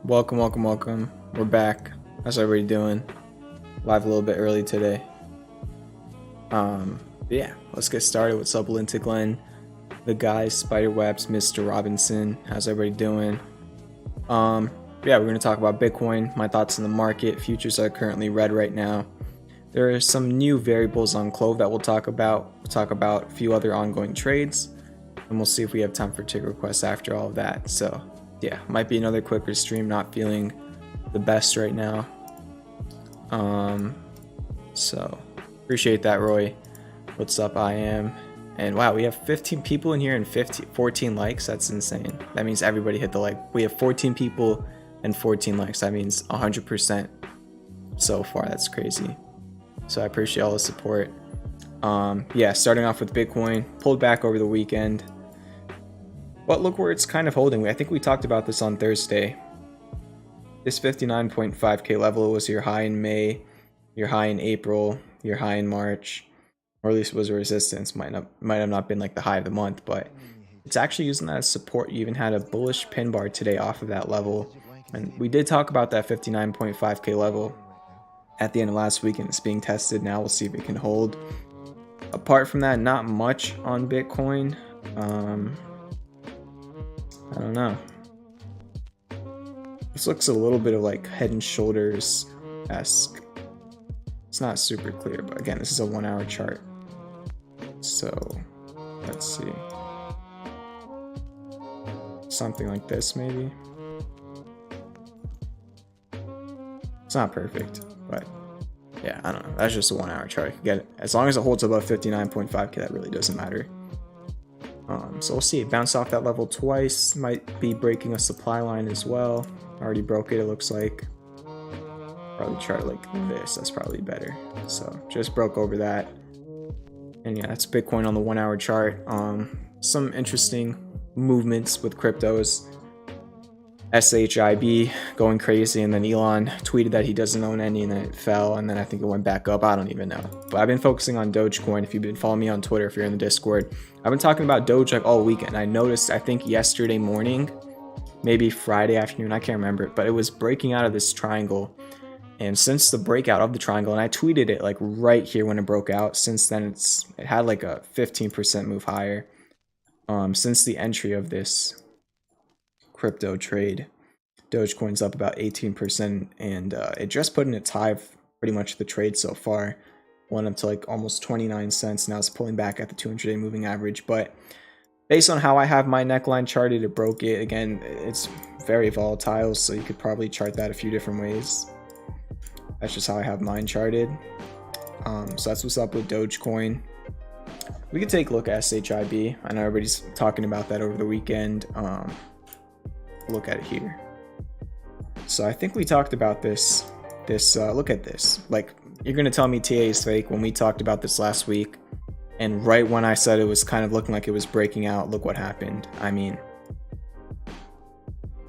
Welcome. We're back. How's everybody doing? Live a little bit early today. Yeah, let's get started. What's up, Linta Glenn? The guys, Spiderwebs, Mr. Robinson. How's everybody doing? Yeah, we're gonna talk about Bitcoin, my thoughts on the market. Futures are currently red right now. There are some new variables on Clov that we'll talk about. We'll talk about a few other ongoing trades, and we'll see if we have time for tick requests after all of that. So yeah, might be another quicker stream. Not feeling the best right now. So appreciate that, Roy. What's up? I am. And wow, we have 15 people in here and 14 likes. That's insane. That means everybody hit the like. We have 14 people and 14 likes. That means 100% so far. That's crazy. So I appreciate all the support. Yeah, starting off with Bitcoin, pulled back over the weekend. But look where it's kind of holding. I think we talked about this on Thursday. This 59.5k level was your high in May, your high in April, your high in March, or at least was a resistance. Might have not been like the high of the month, but it's actually using that as support. You even had a bullish pin bar today off of that level, and we did talk about that 59.5k level at the end of last week, and it's being tested now. We'll see if it can hold. Apart from that, not much on Bitcoin. I don't know. This looks a little bit of like Head and Shoulders-esque. It's not super clear, but again, this is a 1 hour chart. So let's see. Something like this, maybe. It's not perfect, but yeah, I don't know. That's just a 1 hour chart. I could get it. As long as it holds above 59.5k, that really doesn't matter. So we'll see. It bounced off that level twice. Might be breaking a supply line as well. Already broke it, it looks like. Probably chart like this. That's probably better. So just broke over that. And yeah, that's Bitcoin on the 1 hour chart. Some interesting movements with cryptos. SHIB going crazy, and then Elon tweeted that he doesn't own any, and then it fell, and then I think it went back up. I don't even know. But I've been focusing on Dogecoin. If you've been following me on Twitter, if you're in the Discord, I've been talking about Doge like all weekend. I noticed, I think yesterday morning, maybe Friday afternoon, I can't remember, but it was breaking out of this triangle. And since the breakout of the triangle, and I tweeted it like right here when it broke out, since then it had like a 15% move higher. Since the entry of this crypto trade, Dogecoin's up about 18%, and it just put in its high of pretty much the trade so far. Went up to like almost 29 cents. Now it's pulling back at the 200-day moving average. But based on how I have my neckline charted, it broke it. Again, it's very volatile, so you could probably chart that a few different ways. That's just how I have mine charted. So that's what's up with Dogecoin. We could take a look at SHIB. I know everybody's talking about that over the weekend. Look at it here. So I think we talked about this. Look at this. Like, you're gonna tell me TA is fake when we talked about this last week, and right when I said it was kind of looking like it was breaking out, look what happened. I mean,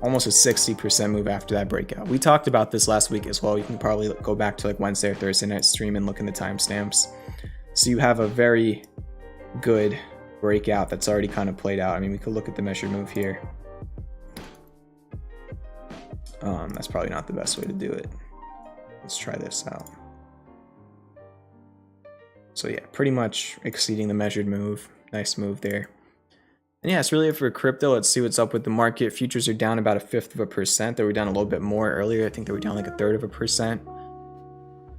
almost a 60% move after that breakout. We talked about this last week as well. You can probably go back to like Wednesday or Thursday night stream and look in the timestamps. So you have a very good breakout that's already kind of played out. I mean, we could look at the measured move here. That's probably not the best way to do it. Let's try this out. So yeah, pretty much exceeding the measured move. Nice move there. And yeah, it's really it for crypto. Let's see what's up with the market. Futures are down about 1/5%. They were down a little bit more earlier. I think they were down like 1/3%.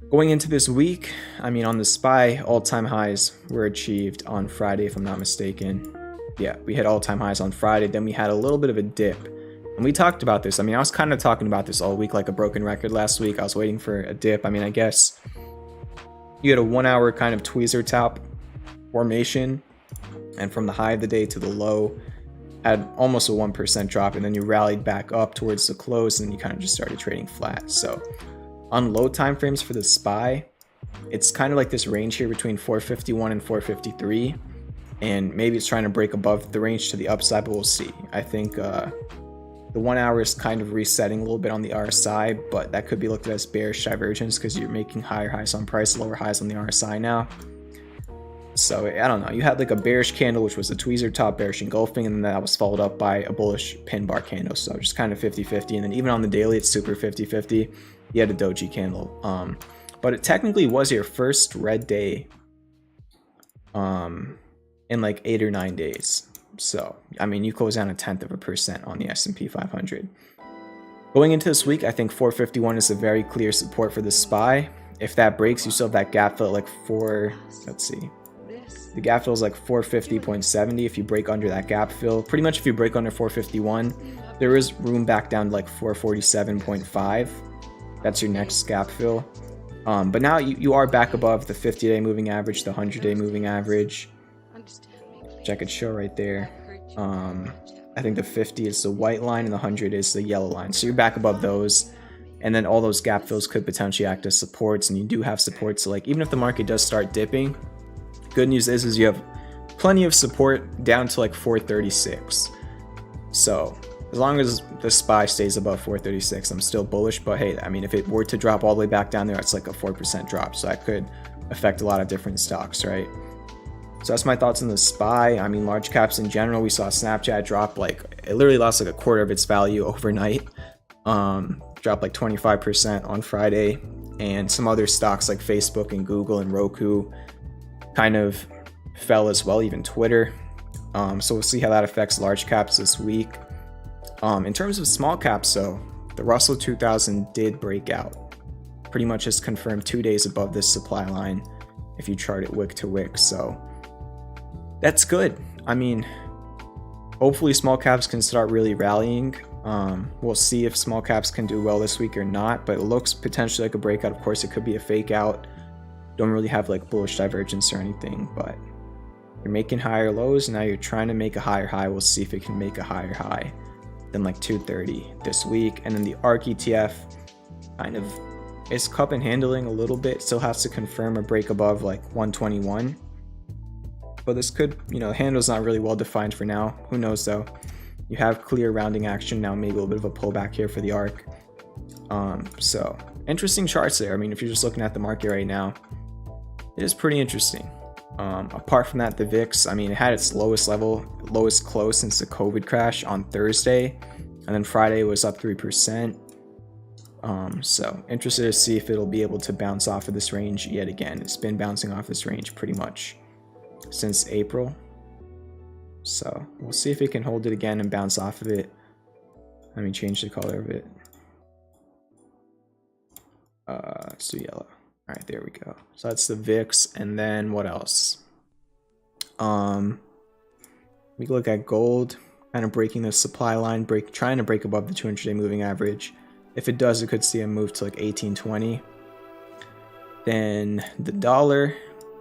Going into this week, I mean, on the SPY, all-time highs were achieved on Friday, if I'm not mistaken. Yeah, we hit all-time highs on Friday. Then we had a little bit of a dip. And we talked about this. I mean, I was kind of talking about this all week like a broken record last week. I was waiting for a dip. I mean, I guess you had a 1 hour kind of tweezer top formation, and from the high of the day to the low, had almost a 1% drop, and then you rallied back up towards the close, and you kind of just started trading flat. So on low time frames for the SPY, it's kind of like this range here between 451 and 453, and maybe it's trying to break above the range to the upside, but we'll see. I think the 1 hour is kind of resetting a little bit on the RSI, but that could be looked at as bearish divergence because you're making higher highs on price, lower highs on the RSI now. So I don't know, you had like a bearish candle, which was a tweezer top bearish engulfing, and then that was followed up by a bullish pin bar candle. So just kind of 50-50, and then even on the daily it's super 50-50. You had a doji candle, but it technically was your first red day in like 8 or 9 days. So I mean, you close down 0.1% on the S&P 500. Going into this week, I think 451 is a very clear support for the SPY. If that breaks, you still have that gap fill at like let's see, the gap fill is like 450.70. If you break under that gap fill, pretty much if you break under 451, there is room back down to like 447.5. That's your next gap fill. But now you are back above the 50-day moving average, the 100-day moving average, which I could show right there. I think the 50 is the white line and the 100 is the yellow line. So you're back above those. And then all those gap fills could potentially act as supports, and you do have supports. So like even if the market does start dipping, good news is you have plenty of support down to like 436. So as long as the SPY stays above 436, I'm still bullish. But hey, I mean, if it were to drop all the way back down there, it's like a 4% drop. So that could affect a lot of different stocks, right? So that's my thoughts on the SPY. I mean, large caps in general, we saw Snapchat drop like, it literally lost like a quarter of its value overnight. Dropped like 25% on Friday. And some other stocks like Facebook and Google and Roku kind of fell as well, even Twitter. So we'll see how that affects large caps this week. In terms of small caps, though, the Russell 2000 did break out. Pretty much is confirmed 2 days above this supply line if you chart it wick to wick. So that's good. I mean, hopefully small caps can start really rallying. We'll see if small caps can do well this week or not, but it looks potentially like a breakout. Of course, it could be a fake out. Don't really have like bullish divergence or anything, but you're making higher lows. Now you're trying to make a higher high. We'll see if it can make a higher high than like 230 this week. And then the ARK ETF kind of is cup and handling a little bit. Still has to confirm a break above like 121. But this could, the handle's not really well defined for now. Who knows though? You have clear rounding action now, maybe a little bit of a pullback here for the ARK. So interesting charts there. I mean, if you're just looking at the market right now, it is pretty interesting. Apart from that, the VIX, I mean, it had its lowest close since the COVID crash on Thursday, and then Friday was up 3%. So interested to see if it'll be able to bounce off of this range yet again. It's been bouncing off this range pretty much since April. So we'll see if it can hold it again and bounce off of it. Let me change the color of it. Let's do yellow. All right, there we go. So that's the VIX, and then what else? We can look at gold, kind of breaking the supply line, trying to break above the 200-day moving average. If it does, it could see a move to like 1820. Then the dollar,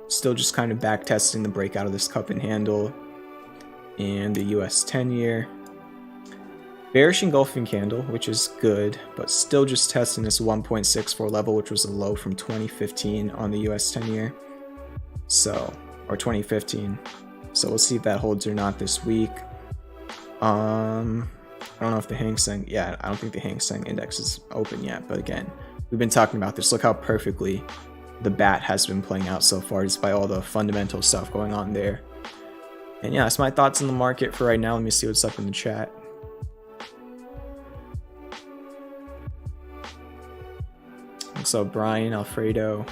still just kind of back testing the breakout of this cup and handle, and the US 10-year. Bearish engulfing candle, which is good, but still just testing this 1.64 level, which was a low from 2015 on the US 10-year. So, or 2015. So we'll see if that holds or not this week. I don't know if the Hang Seng, I don't think the Hang Seng index is open yet, but again, we've been talking about this. Look how perfectly the bat has been playing out so far, despite all the fundamental stuff going on there. And yeah, that's my thoughts on the market for right now. Let me see what's up in the chat. What's up, Brian, Alfredo?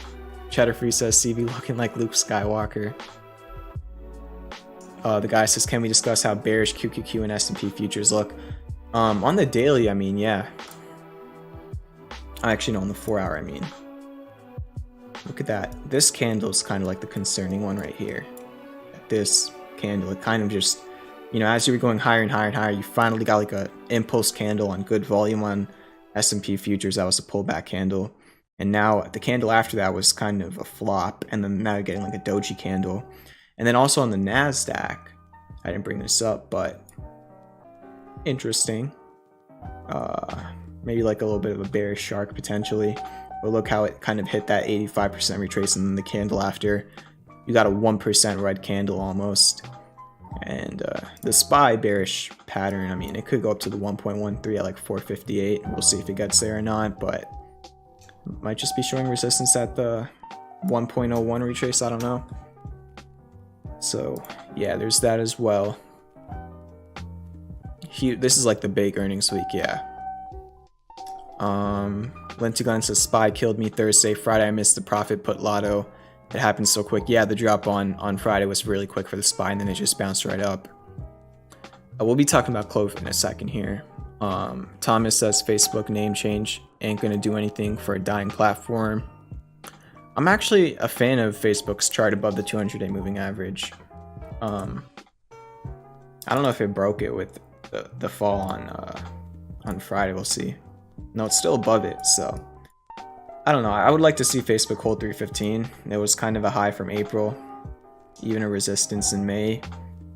Cheddar Free says CV looking like Luke Skywalker. The guy says, can we discuss how bearish QQQ and S&P futures look? On the daily, I mean, yeah. Actually, no, on the 4 hour, I mean. Look at that. This candle is kind of like the concerning one right here. This candle, it kind of just, as you were going higher and higher and higher, you finally got like a impulse candle on good volume on S&P futures. That was a pullback candle. And now the candle after that was kind of a flop. And then now you're getting like a doji candle. And then also on the Nasdaq, I didn't bring this up, but interesting. Maybe like a little bit of a bearish shark potentially. But look how it kind of hit that 85% retrace, and then the candle after, you got a 1% red candle almost. And the SPY bearish pattern, I mean, it could go up to the 1.13 at like 458. We'll see if it gets there or not, but it might just be showing resistance at the 1.01 retrace. I don't know. So yeah, there's that as well. This is like the big earnings week, yeah. Lentigun says SPY killed me Thursday. Friday I missed the profit put lotto. It happened so quick. Yeah, the drop on Friday was really quick for the SPY, and then it just bounced right up. We'll be talking about Clov in a second here. Thomas says Facebook name change ain't gonna do anything for a dying platform. I'm actually a fan of Facebook's chart above the 200-day moving average. I don't know if it broke it with the fall on Friday. We'll see. No, it's still above it, so I don't know. I would like to see Facebook hold 315. It was kind of a high from April, even a resistance in May.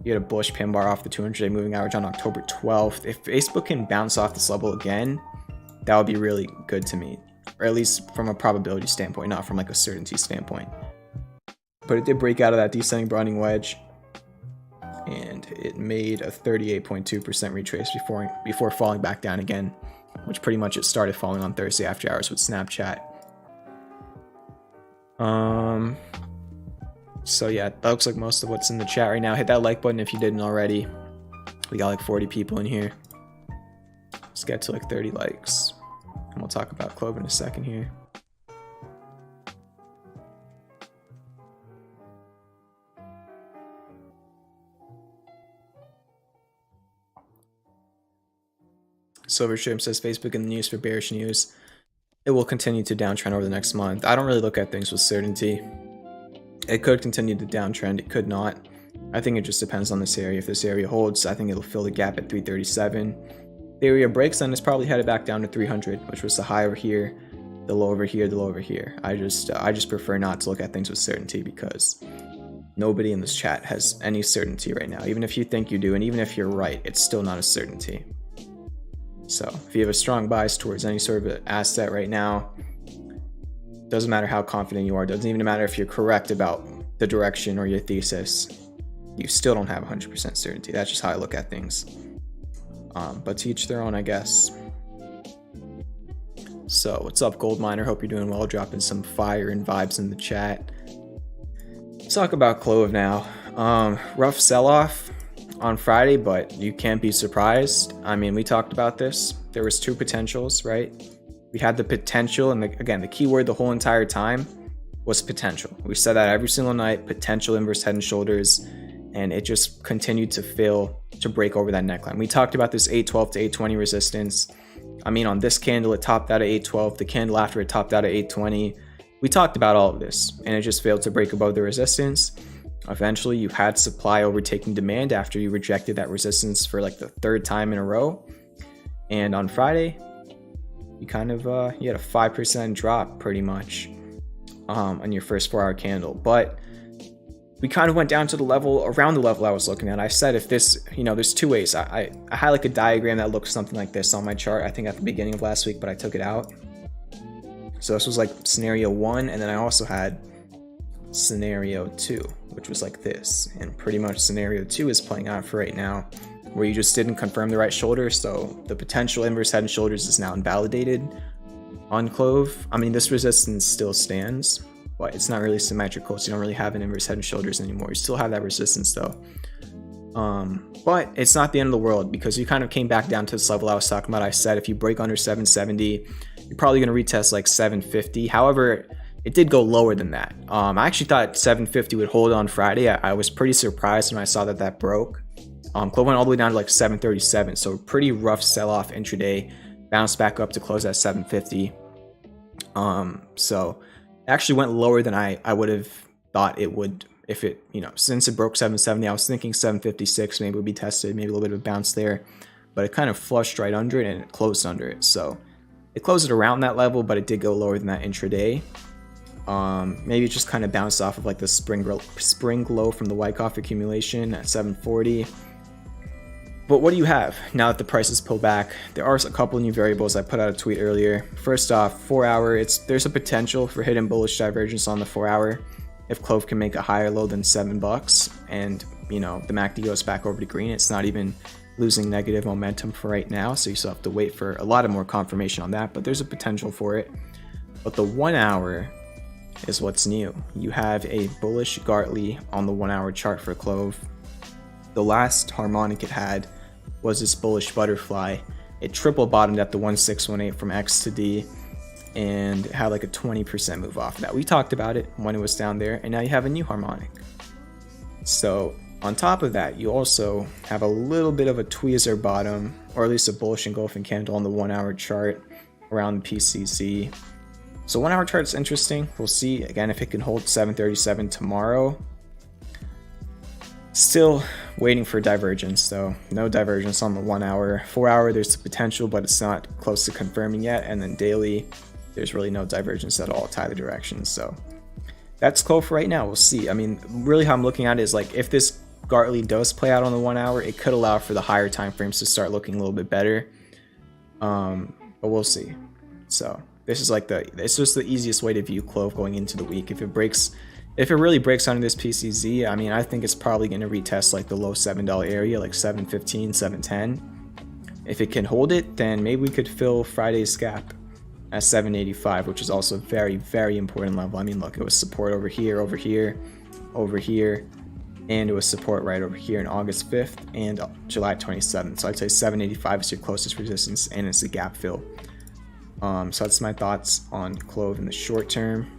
You had a bullish pin bar off the 200-day moving average on October 12th. If Facebook can bounce off this level again, that would be really good to me, or at least from a probability standpoint, not from like a certainty standpoint. But it did break out of that descending broadening wedge, and it made a 38.2% retrace before falling back down again, which pretty much it started falling on Thursday after hours with Snapchat. So yeah, that looks like most of what's in the chat right now. Hit that like button if you didn't already. We got like 40 people in here. Let's get to like 30 likes, and we'll talk about Clov in a second here. Silverstream says Facebook in the news for bearish news. It will continue to downtrend over the next month. I don't really look at things with certainty. It could continue to downtrend, it could not. I think it just depends on this area. If this area holds, I think it'll fill the gap at 337. The area breaks, then it's probably headed back down to 300, which was the high over here, the low over here, the low over here. I just prefer not to look at things with certainty, because nobody in this chat has any certainty right now. Even if you think you do, and even if you're right, it's still not a certainty. So if you have a strong bias towards any sort of asset right now, doesn't matter how confident you are, doesn't even matter if you're correct about the direction or your thesis, you still don't have 100% certainty. That's just how I look at things. But to each their own, I guess. So what's up, Gold Miner? Hope you're doing well. Dropping some fire and vibes in the chat. Let's talk about Clov now. Rough sell-off on Friday, but you can't be surprised. I mean, we talked about this. There was two potentials, right? We had the potential, and again, the key word the whole entire time was potential. We said that every single night, potential inverse head and shoulders, and it just continued to fail to break over that neckline. We talked about this 812 to 820 resistance. I mean, on this candle, it topped out at 812. The candle after it topped out at 820. We talked about all of this, and it just failed to break above the resistance. Eventually, you had supply overtaking demand after you rejected that resistance for like the third time in a row. And on Friday, you kind of you had a 5% drop pretty much on your first 4-hour candle. But we kind of went down to the level, around the level I was looking at. I said if this, there's two ways. I had like a diagram that looks something like this on my chart, I think at the beginning of last week, but I took it out. So this was like scenario 1, and then I also had scenario 2, which was like this. And pretty much scenario 2 is playing out for right now, where you just didn't confirm the right shoulder, so the potential inverse head and shoulders is now invalidated on Clov. I mean, this resistance still stands, but it's not really symmetrical, so you don't really have an inverse head and shoulders anymore. You still have that resistance though. But it's not the end of the world, because you kind of came back down to this level I was talking about. I said if you break under 770, you're probably going to retest like 750. However, it did go lower than that. I actually thought 750 would hold on Friday. I was pretty surprised when I saw that broke. Clov went all the way down to like 737, so pretty rough sell-off intraday. Bounced back up to close at 750. So it actually went lower than I would have thought it would if it, since it broke 770. I was thinking 756 maybe would be tested, maybe a little bit of a bounce there, but it kind of flushed right under it and it closed under it. So it closed it around that level, but it did go lower than that intraday. Maybe it just kind of bounced off of like the spring low from the Wyckoff accumulation at 740. But what do you have now that the prices pull back? There are a couple new variables. I put out a tweet earlier. First off, 4-hour, there's a potential for hidden bullish divergence on the 4-hour if Clov can make a higher low than $7 and the MACD goes back over to green. It's not even losing negative momentum for right now, so you still have to wait for a lot of more confirmation on that, but there's a potential for it. But the 1 hour, is what's new. You have a bullish Gartley on the 1 hour chart for Clov. The last harmonic it had was this bullish butterfly. It triple bottomed at the 1618 from X to D and had like a 20% move off of that. We talked about it when it was down there, and now you have a new harmonic. So on top of that, you also have a little bit of a tweezer bottom, or at least a bullish engulfing candle on the 1 hour chart around the PCC. So 1 hour chart is interesting. We'll see again if it can hold 737 tomorrow. Still waiting for divergence though. No divergence on the 1 hour. 4 hour there's the potential, but it's not close to confirming yet. And then daily, there's really no divergence at all to either direction. So that's Clov for right now. We'll see. I mean, really how I'm looking at it is like if this Gartley does play out on the 1 hour, it could allow for the higher time frames to start looking a little bit better. But we'll see. So this is like it's just the easiest way to view Clov going into the week. If it really breaks under this PCZ, I mean, I think it's probably going to retest like the low $7 area, like 715, 710. If it can hold it, then maybe we could fill Friday's gap at 785, which is also a very, very important level. I mean, look, it was support over here, over here, over here, and it was support right over here on August 5th and July 27th. So I'd say 785 is your closest resistance, and it's a gap fill. So that's my thoughts on Clov in the short term.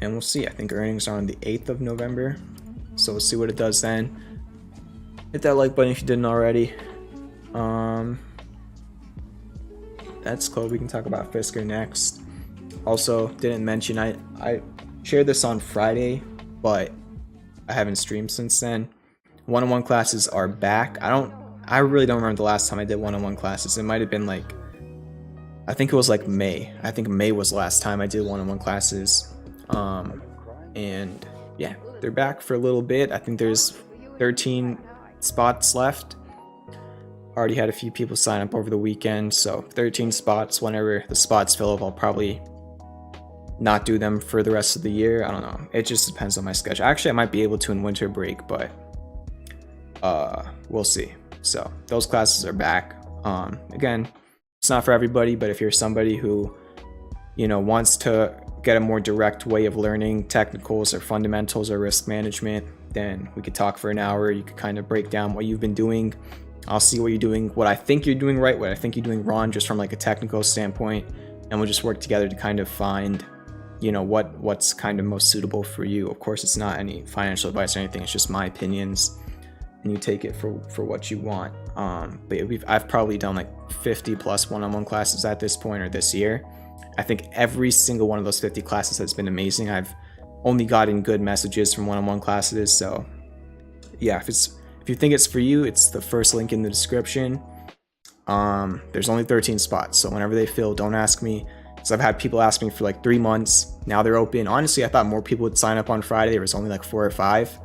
And we'll see. I think earnings are on the 8th of November. So we'll see what it does then. Hit that like button if you didn't already. That's Clov. We can talk about Fisker next. Also, didn't mention, I shared this on Friday, but I haven't streamed since then. One-on-one classes are back. I really don't remember the last time I did one-on-one classes. It might have been like, I think it was like May. I think May was the last time I did one-on-one classes. And yeah, they're back for a little bit. I think there's 13 spots left. Already had a few people sign up over the weekend, so 13 spots. Whenever the spots fill up, I'll probably not do them for the rest of the year. I don't know. It just depends on my schedule. Actually, I might be able to in winter break, but we'll see. So those classes are back. Again, it's not for everybody, but if you're somebody who, you know, wants to get a more direct way of learning technicals or fundamentals or risk management, then we could talk for an hour. You could kind of break down what you've been doing. I'll see what you're doing, what I think you're doing right, what I think you're doing wrong, just from like a technical standpoint, and we'll just work together to kind of find, you know, what's kind of most suitable for you. Of course, it's not any financial advice or anything. It's just my opinions, and you take it for what you want. But I've probably done like 50 plus one-on-one classes at this point, or this year. I think every single one of those 50 classes has been amazing. I've only gotten good messages from one-on-one classes. So yeah, if you think it's for you, it's the first link in the description. There's only 13 spots, so whenever they fill, don't ask me. So I've had people ask me for like 3 months. Now they're open. Honestly, I thought more people would sign up on Friday. There was only like 4 or 5.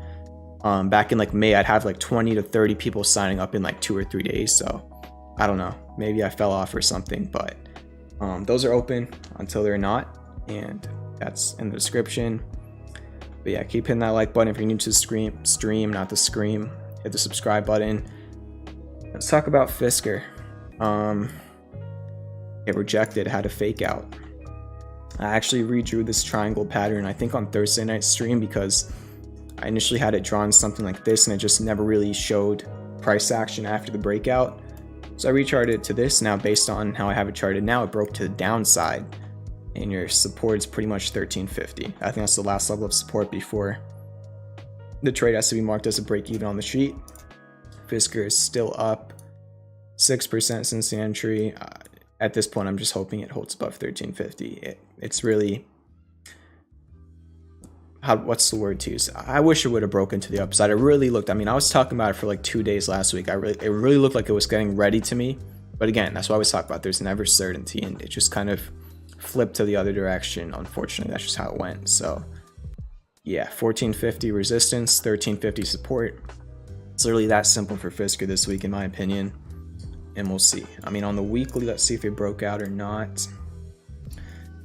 Back in like May, I'd have like 20 to 30 people signing up in like 2 or 3 days. So I don't know. Maybe I fell off or something, but those are open until they're not, and that's in the description. But yeah, keep hitting that like button if you're new to the stream, not the scream. Hit the subscribe button. Let's talk about Fisker. It rejected, had a fake out. I actually redrew this triangle pattern, I think on Thursday night stream, because I initially had it drawn something like this and it just never really showed price action after the breakout. So I recharted it to this. Now based on how I have it charted now, it broke to the downside, and your support is pretty much 1350. I think that's the last level of support before the trade has to be marked as a break even on the sheet. Fisker is still up 6% since the entry. At this point, I'm just hoping it holds above 1350. It's really, what's the word to use? I wish it would have broken to the upside. It really looked, I mean, I was talking about it for like 2 days last week. It really looked like it was getting ready to me. But again, that's why I always talk about there's never certainty, and it just kind of flipped to the other direction. Unfortunately, that's just how it went. So yeah, 1450 resistance, 1350 support. It's literally that simple for Fisker this week, in my opinion. And we'll see. I mean, on the weekly, let's see if it broke out or not.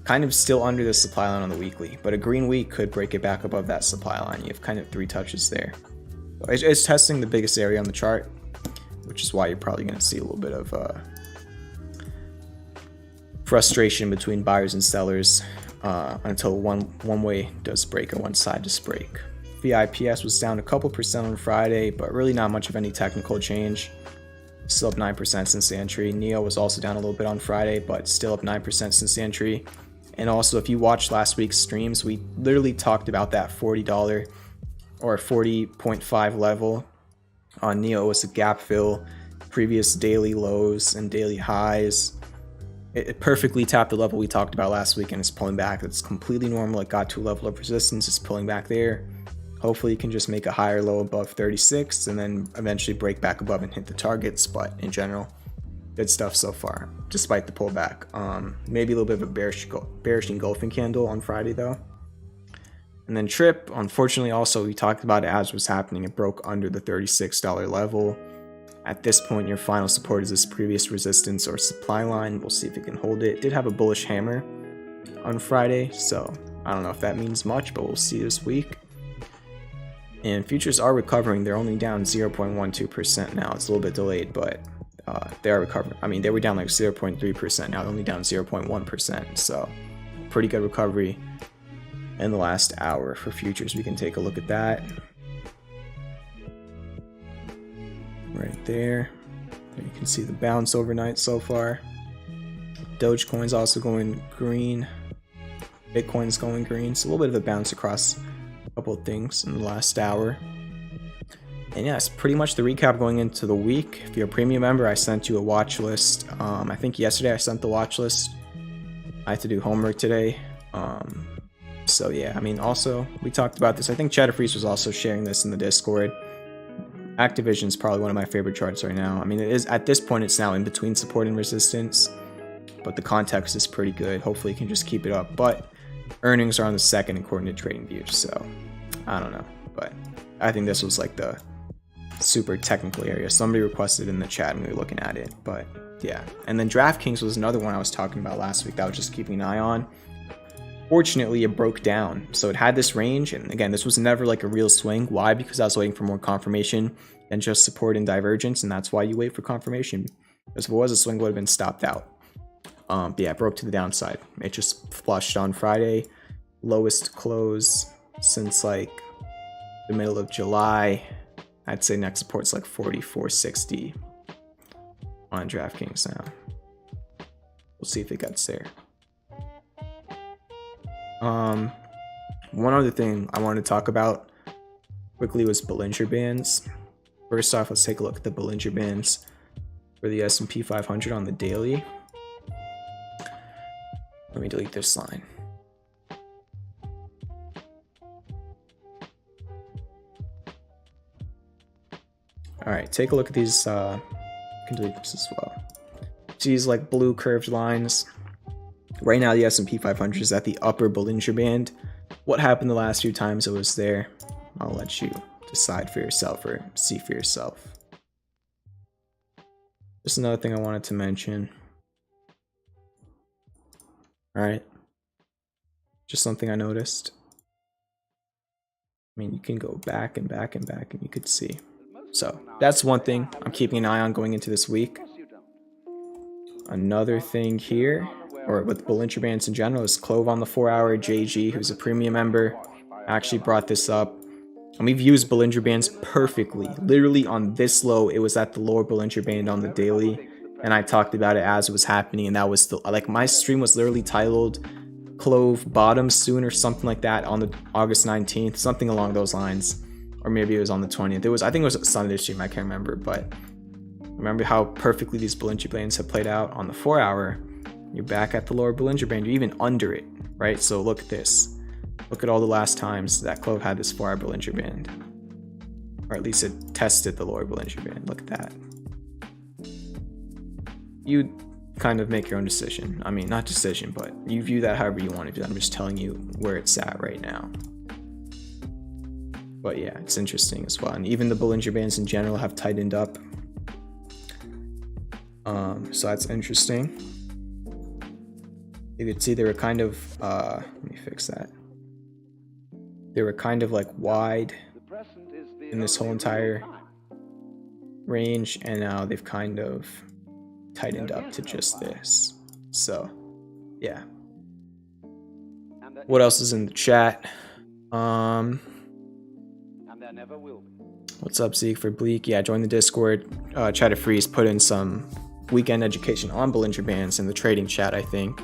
Kind of still under the supply line on the weekly, but a green week could break it back above that supply line. You have kind of 3 touches there. So it's testing the biggest area on the chart, which is why you're probably going to see a little bit of frustration between buyers and sellers. until one way does break or one side does break. VIPS was down a couple percent on Friday, but really not much of any technical change. Still up 9% since the entry. NEO was also down a little bit on Friday, but still up 9% since the entry. And also, if you watched last week's streams, we literally talked about that $40 or 40.5 level on NEO. It was a gap fill, previous daily lows and daily highs. It perfectly tapped the level we talked about last week, and it's pulling back. It's completely normal. It got to a level of resistance. It's pulling back there. Hopefully you can just make a higher low above 36 and then eventually break back above and hit the targets. But in general, good stuff so far, despite the pullback. Maybe a little bit of a bearish engulfing candle on Friday though. And then TRIP, unfortunately, also we talked about it as was happening. It broke under the $36 level. At this point, your final support is this previous resistance or supply line. We'll see if it can hold it. It did have a bullish hammer on Friday, so I don't know if that means much, but we'll see this week. And futures are recovering. They're only down 0.12% now. It's a little bit delayed, but they are recovering. I mean, they were down like 0.3%. Now they're only down 0.1%. So pretty good recovery in the last hour for futures. We can take a look at that. Right there. There you can see the bounce overnight so far. Dogecoin's also going green. Bitcoin's going green. So a little bit of a bounce across couple of things in the last hour. And yeah, it's pretty much the recap going into the week. If you're a premium member, I sent you a watch list. I think yesterday I sent the watch list. I had to do homework today. So yeah, I mean, also we talked about this. I think Cheddar Freeze was also sharing this in the Discord. Activision is probably one of my favorite charts right now. I mean, it is at this point, it's now in between support and resistance, but the context is pretty good. Hopefully you can just keep it up. But earnings are on the 2nd according to TradingView, so I don't know, but I think this was like the super technical area. Somebody requested in the chat and we were looking at it, but yeah. And then DraftKings was another one I was talking about last week that I was just keeping an eye on. Fortunately, it broke down, so it had this range, and again, this was never like a real swing. Why? Because I was waiting for more confirmation than just support and divergence, and that's why you wait for confirmation. Because if it was a swing, it would have been stopped out. But yeah, it broke to the downside. It just flushed on Friday. Lowest close since like the middle of July. I'd say next support's like 44.60 on DraftKings now. We'll see if it gets there. One other thing I wanted to talk about quickly was Bollinger Bands. First off, let's take a look at the Bollinger Bands for the S&P 500 on the daily. Let me delete this line. Alright, take a look at these, you can delete this as well. These like blue curved lines. Right now the S&P 500 is at the upper Bollinger Band. What happened the last few times it was there? I'll let you decide for yourself or see for yourself. Just another thing I wanted to mention. Alright. Just something I noticed. I mean, you can go back and back and back and you could see. So that's one thing I'm keeping an eye on going into this week. Another thing here, or with Bollinger Bands in general, is Clov on the 4-hour. JG, who's a premium member, actually brought this up. And we've used Bollinger Bands perfectly. Literally on this low, it was at the lower Bollinger Band on the daily. And I talked about it as it was happening. And that was still, like, my stream was literally titled Clov bottom soon or something like that on the August 19th. Something along those lines. Or maybe it was on the 20th. It was, I think it was a Sunday stream, I can't remember. But remember how perfectly these Bollinger Bands have played out on the 4-hour. You're back at the lower Bollinger Band. You're even under it, right? So look at this. Look at all the last times that Clov had this 4-hour Bollinger Band. Or at least it tested the lower Bollinger Band. Look at that. You kind of make your own decision. I mean, not decision, but you view that however you want to view. I'm just telling you where it's at right now. But yeah, it's interesting as well. And even the Bollinger Bands in general have tightened up. So that's interesting. You could see they were kind of, let me fix that. They were kind of like wide in this whole entire range, and now they've kind of tightened up to just this. So, yeah. What else is in the chat? What's up, Zeke for Bleak? Yeah, join the Discord. Try to freeze. Put in some weekend education on Bollinger Bands in the trading chat, I think.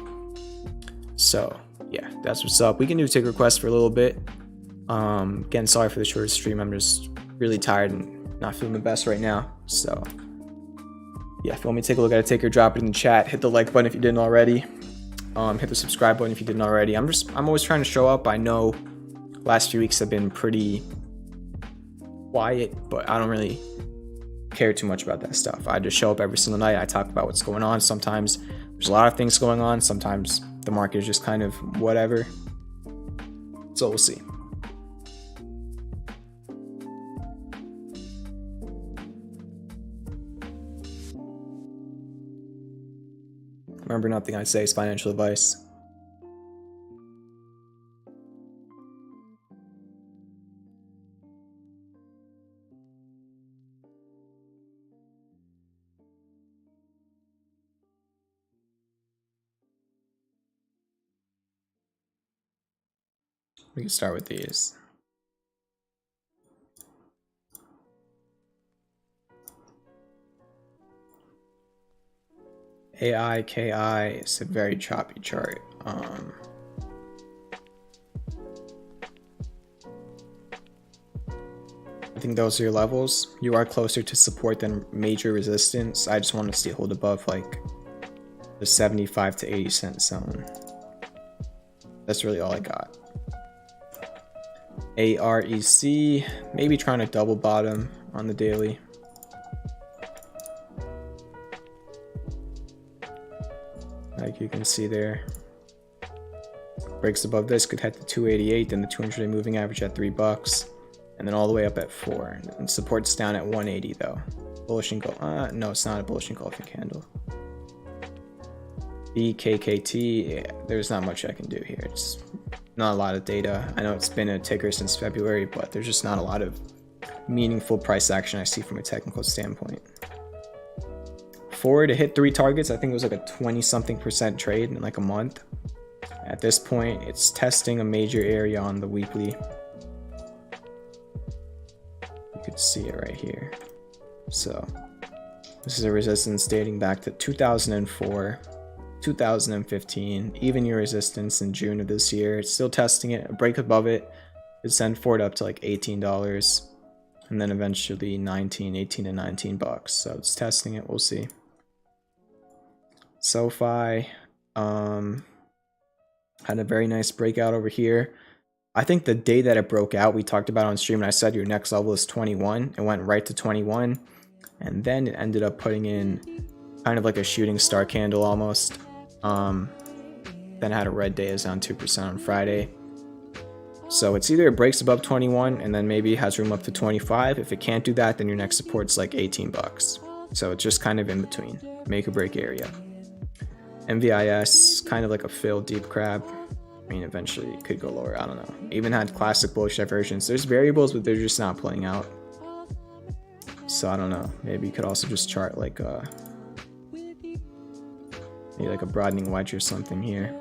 So yeah, that's what's up. We can do take requests for a little bit. Again, sorry for the short stream. I'm just really tired and not feeling the best right now. So yeah, if you want me to take a look at it, take or drop it in the chat. Hit the like button if you didn't already. Hit the subscribe button if you didn't already. I'm always trying to show up. I know last few weeks have been pretty quiet, but I don't really care too much about that stuff. I just show up every single night. I talk about what's going on. Sometimes there's a lot of things going on. Sometimes the market is just kind of whatever. So we'll see. Remember, nothing I say is financial advice. We can start with these. AIKI is a very choppy chart. I think those are your levels. You are closer to support than major resistance. I just want to see it hold above like the 75 to 80 cent zone. That's really all I got. AREC, maybe trying to double bottom on the daily. Like you can see there. Breaks above this, could head to 288, then the 200-day moving average at $3, and then all the way up at 4. And support's down at 180 though. Bullish and no, it's not a bullish engulfing candle. BKKT, yeah, there's not much I can do here. It's not a lot of data. I know it's been a ticker since February, but there's just not a lot of meaningful price action I see from a technical standpoint. For to hit 3 targets, I think it was like a 20-something% trade in like a month. At this point, it's testing a major area on the weekly. You could see it right here. So this is a resistance dating back to 2004, 2015, even your resistance in June of this year. It's still testing it. A break above it could send Ford up to like $18, and then eventually 18 to $19. So it's testing it. We'll see. SOFI had a very nice breakout over here. I think the day that it broke out, we talked about on stream, and I said your next level is 21. It went right to 21, and then it ended up putting in kind of like a shooting star candle almost. Then it had a red day, is down 2% on Friday. So it's either it breaks above 21 and then maybe has room up to 25. If it can't do that, then your next support's like $18. So it's just kind of in between, make or break area. MVIS, kind of like a fill deep crab. I mean, eventually it could go lower. I don't know. Even had classic bullish diversions. There's variables, but they're just not playing out. So I don't know. Maybe you could also just chart like maybe like a broadening wedge or something here.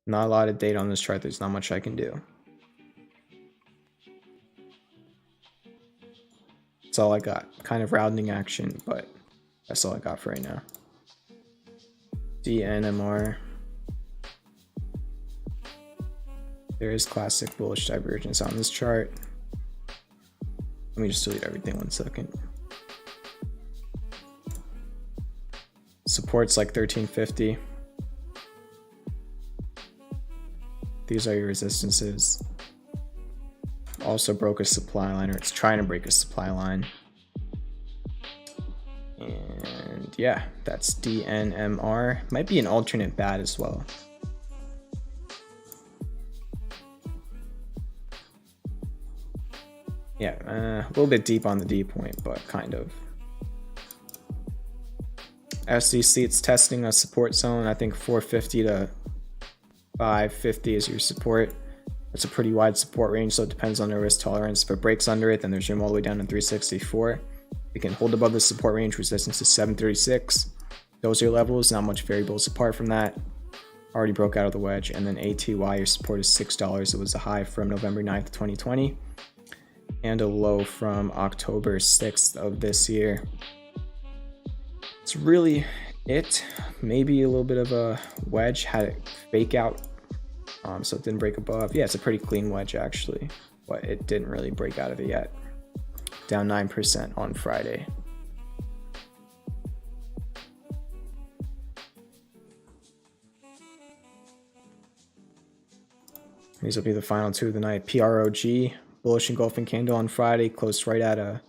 Not a lot of data on this chart. There's not much I can do. That's all I got. Kind of rounding action, but that's all I got for right now. DNMR. There is classic bullish divergence on this chart. Let me just delete everything 1 second. Support's like 1350. These are your resistances. Also broke a supply line, or it's trying to break a supply line. And yeah, that's DNMR. Might be an alternate bat as well. Yeah, a little bit deep on the D point, but kind of. SDC, it's testing a support zone. I think 450 to 550 is your support. It's a pretty wide support range, so it depends on the risk tolerance. If it breaks under it, then there's room all the way down to 364. We can hold above the support range. Resistance is 736. Those are your levels, not much variables apart from that. Already broke out of the wedge. And then ATY, your support is $6. It was a high from November 9th, 2020 and a low from October 6th of this year. It's really it. Maybe a little bit of a wedge, had it fake out, so it didn't break above. Yeah, it's a pretty clean wedge actually, but it didn't really break out of it yet. Down 9% on Friday. These will be the final two of the night. PROG, bullish engulfing candle on Friday, closed right at a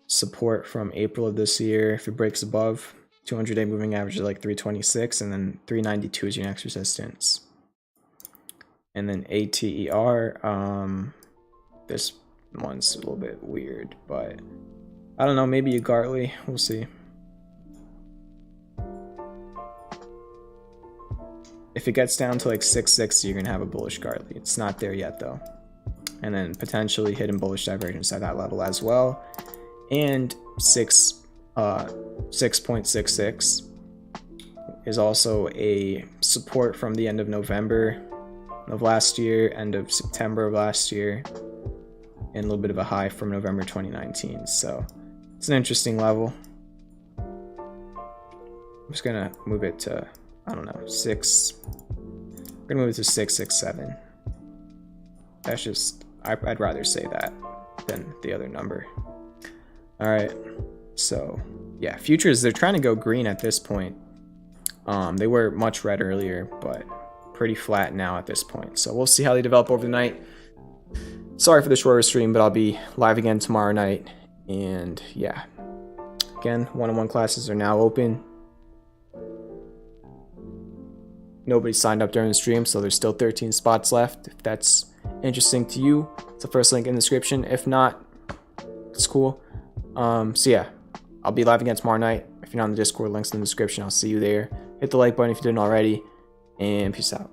support from April of this year. If it breaks above, 200-day moving average is like 326, and then 392 is your next resistance. And then ATER, this one's a little bit weird, but I don't know, maybe a Gartley, we'll see. If it gets down to like 660, you're gonna have a bullish Gartley. It's not there yet though. And then potentially hidden bullish divergence at that level as well. And 6.66 is also a support from the end of November of last year, end of September of last year, and a little bit of a high from November 2019. So it's an interesting level. I'm just gonna move it to, I don't know, we're gonna move it to 667. That's just, I'd rather say that than the other number. All right, so yeah, futures, they're trying to go green at this point. They were much red earlier, but pretty flat now at this point. So we'll see how they develop over the night. Sorry for the shorter stream, but I'll be live again tomorrow night. And yeah, again, one-on-one classes are now open. Nobody signed up during the stream, so there's still 13 spots left. If that's interesting to you, it's the first link in the description. If not, it's cool. So yeah, I'll be live again tomorrow night. If you're not on the Discord, links in the description. I'll see you there. Hit the like button if you didn't already, and peace out.